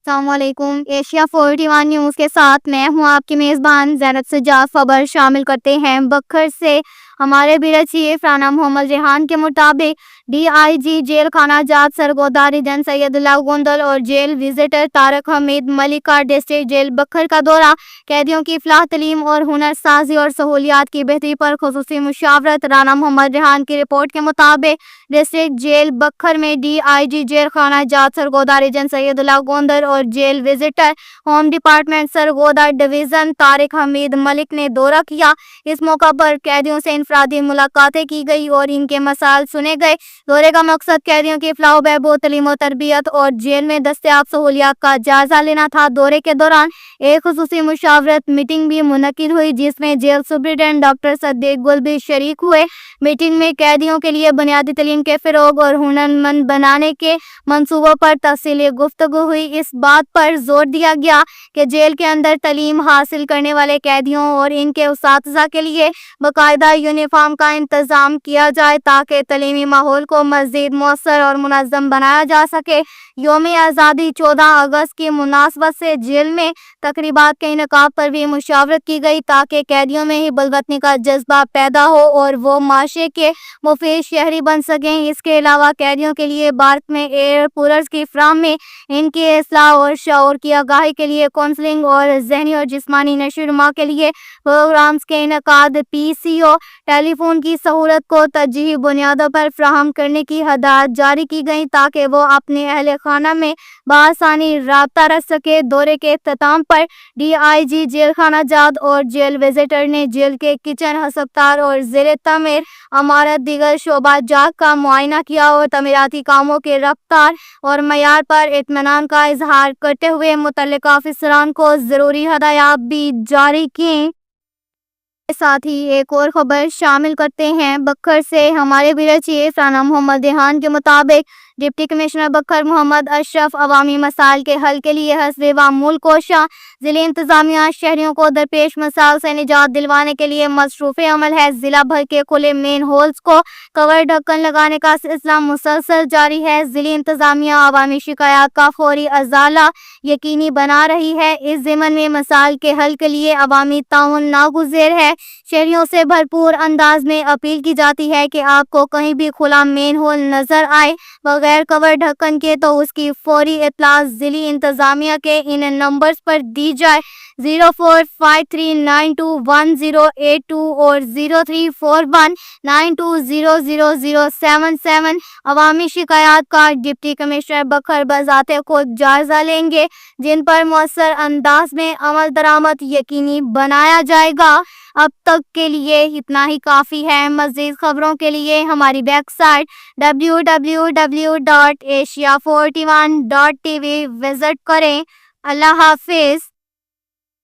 السلام علیکم۔ Asia 41 news کے ساتھ میں ہوں آپ کی میزبان زینب سجاد۔ خبر شامل کرتے ہیں بکھر سے۔ ہمارے بیورو چیف رانا محمد ریحان کے مطابق ڈی آئی جی جیل خانہ جات سرگودہ ریجن سید اللہ گوندل اور جیل وزٹر طارق حمید ملک کا ڈسٹرکٹ جیل بکھر کا دورہ، قیدیوں کی فلاح تعلیم اور ہنر سازی اور سہولیات کی بہتری پر خصوصی مشاورت۔ رانا محمد ریحان کی رپورٹ کے مطابق ڈسٹرکٹ جیل بکھر میں ڈی آئی جی جیل خانہ جات سرگودہ ریجن سید اللہ گوندل اور jail visitor home department Sargodha division Tariq Hameed Malik نے دورہ کیا۔ اس موقع پر قیدیوں سے انفرادی ملاقاتیں کی گئی اور ان کے مسائل سنے گئے۔ دورے کا مقصد قیدیوں کی فلاح و بہبود، تعلیم و تربیت اور جیل میں دستیاب سہولیات کا جائزہ لینا تھا۔ دورے کے دوران ایک خصوصی مشاورت میٹنگ بھی منعقد ہوئی جس میں جیل سپرنٹینڈنٹ ڈاکٹر صدیق گل بھی شریک ہوئے۔ میٹنگ میں قیدیوں کے لیے بنیادی تعلیم کے فروغ اور ہنرمند بنانے کے منصوبوں پر تفصیلی گفتگو ہوئی۔ اس بات پر زور دیا گیا کہ جیل کے اندر تعلیم حاصل کرنے والے قیدیوں اور ان کے اساتذہ کے لیے باقاعدہ یونیفارم کا انتظام کیا جائے تاکہ تعلیمی ماحول کو مزید مؤثر اور منظم بنایا جا سکے۔ یوم آزادی 14 اگست کی مناسبت سے جیل میں تقریبات کے انعقاد پر بھی مشاورت کی گئی تاکہ قیدیوں میں ہی بالوطنی کا جذبہ پیدا ہو اور وہ معاشرے کے مفید شہری بن سکیں۔ اس کے علاوہ قیدیوں کے لیے بھارت میں ایئر پورٹس کی فراہمی، ان کی اصلاح اور شعور کی آگاہی کے لیے کونسلنگ اور ذہنی اور جسمانی نشو و نما کے لیے پروگرامز کے انعقاد، پی سی او ٹیلی فون کی سہولت کو ترجیحی بنیادوں پر فراہم کرنے کی ہدایات جاری کی گئیں تاکہ وہ اپنے اہل خانہ میں بآسانی رابطہ رکھ سکے۔ دورے کے اختتام پر ڈی آئی جی جیل خانہ جات اور جیل وزٹر نے جیل کے کچن، ہسپتال اور زیر تعمیر عمارت دیگر شعبہ جات کا معائنہ کیا اور تعمیراتی کاموں کے رفتار اور معیار پر اطمینان کا اظہار کرتے ہوئے متعلقہ افسران کو ضروری ہدایات بھی جاری کیں۔ ساتھ ہی ایک اور خبر شامل کرتے ہیں بکھر سے۔ ہمارے بیورو چیف رانا محمد ریحان کے مطابق ڈپٹی کمشنر بکھر محمد اشرف عوامی مسائل کے حل کے لیے حسب معمول کوشاں۔ ضلع انتظامیہ شہریوں کو درپیش مسائل سے نجات دلوانے کے لیے مصروف عمل ہے۔ ضلع بھر کے کھلے مین ہولز کو کور ڈھکن لگانے کا سلسلہ مسلسل جاری ہے۔ ضلع انتظامیہ عوامی شکایات کا فوری ازالہ یقینی بنا رہی ہے۔ اس ضمن میں مسائل کے حل کے لیے عوامی تعاون ناگزیر ہے۔ شہریوں سے بھرپور انداز میں اپیل کی جاتی ہے کہ آپ کو کہیں بھی کھلا مین ہول نظر آئے بغیر کور ڈھکن کے تو اس کی فوری اطلاع ضلع انتظامیہ کے ان نمبرز پر دی جائے: 0453921082 اور 034192000077۔ عوامی شکایات کا ڈپٹی کمشنر بکھر بذات خود جائزہ لیں گے جن پر مؤثر انداز میں عمل درآمد یقینی بنایا جائے گا۔ اب تک کے لیے اتنا ہی کافی ہے۔ مزید خبروں کے لیے ہماری ویب سائٹ www.asia41.tv وزٹ کریں۔ اللہ حافظ۔